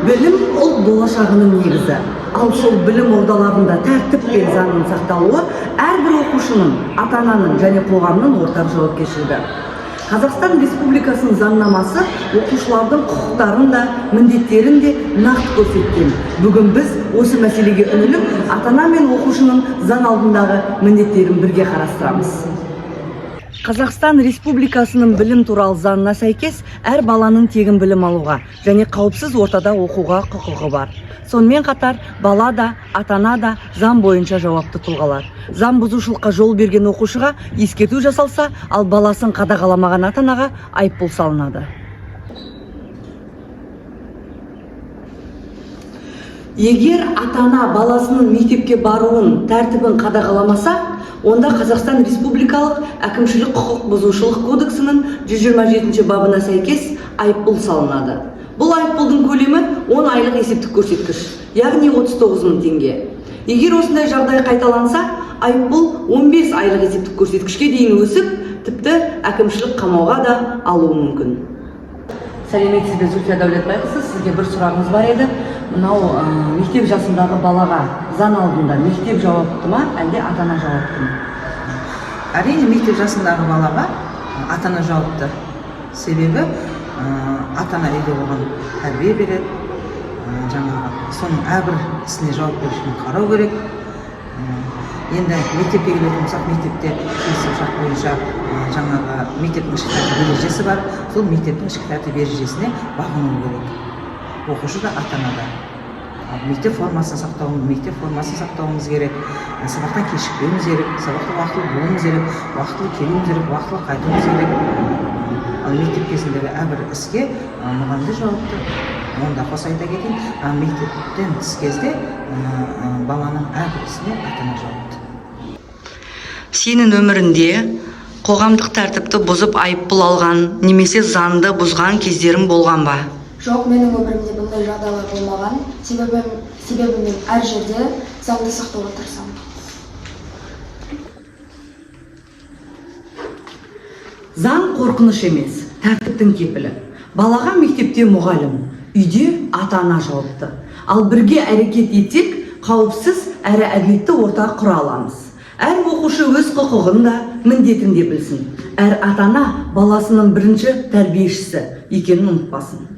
Білім ұлт болашағының негізі. Ал сол білім ордаларында тәртіп пен заңның сақталуы әрбір оқушының, ата-ананың және қоғамның ортақ жауапкершілігі. Қазақстан Республикасының заңнамасы оқушылардың құқықтарын да, міндеттерін де нақты көрсеткен. Бүгін біз осы мәселеге үніліп, ата-ана мен оқушының заң алдындағы міндеттерін бірге қарастырамыз. Қазақстан Республикасының білім туралы заңына сәйкес әр баланың тегін білім алуға және қауіпсіз ортада оқуға құқығы бар. Сонымен қатар бала да, ата-ана да заң бойынша жауапты тұлғалар. Заң бұзушылыққа жол берген оқушыға ескерту жасалса, ал баласын қадағаламаған ата-анаға айыппұл салынады. Егер ата-ана баласының мектепке баруын, тәртібін қадағаламаса, онда Қазақстан Республикалық әкімшілік құқық бұзушылық кодексінің 127 бабына сәйкес айыппұл салынады. Бұл айыппұлдың көлемі 10 айлық есептік көрсеткіш, яғни 39.000 теңге. Егер осындай жағдай қайталанса, айыппұл 15 айлық есептік көрсеткішке дейін өсіп, тіпті әкімшілік қамауға да алуы мүмкін. Сәлеметсіз бе, Зульфия Дәулетбайқызы, сізге бір сұрағымыз бар еді. Мынау мектеп жасындағы балаға заң алдында мектеп жауапты ма, әлде ата-ана жауапты ма? Әрине, мектеп жасындағы балаға ата-ана жауапты. Себебі ата-ана үйде оған тәрбие береді, соның әрбір ісіне жауапкершілігін қарау керек. Енді мектепке келетін болсақ, мектепте келісімшарт бойынша мектептің ішкі тәртіп ережесі бар. Сол мектептің ішкі тәртіп ережесіне бағыну керек. Оқушы да, ата-ана да. Мектеп формасын сақтауымыз керек. Сабақтан кешікпеуіміз керек, сабақта уақытылы болуымыз керек, уақытылы келуіміз керек, уақытылы қайтуымыз керек. Ал мектеп кезіндегі әрбір іске мұғалім жауапты. Онда қоса айта кетейін, мектептен тыс кезде баланың әрбір ісіне ата-ана жауапты. Сенің өмірінде қоғамдық тәртіпті бұзып айыппұл алған, немесе заңды бұзған кездерің болған ба? Жоқ, менің өмірімде бұндай жағдайлар болмаған. Себебі мен әр жерде заңды сақтауға тырысамын. Заң қорқыныш емес, тәртіптің кепілі. Балаға мектепте мұғалім, үйде ата-ана жауапты. Ал бірге әрекет етсек, қауіпсіз әрі әділетті орта құра аламыз. Әр оқушы өз құқығын да, міндетін де білсін. Әр ата-ана баласының бірінші тәрбиешісі екенін ұмытпасын.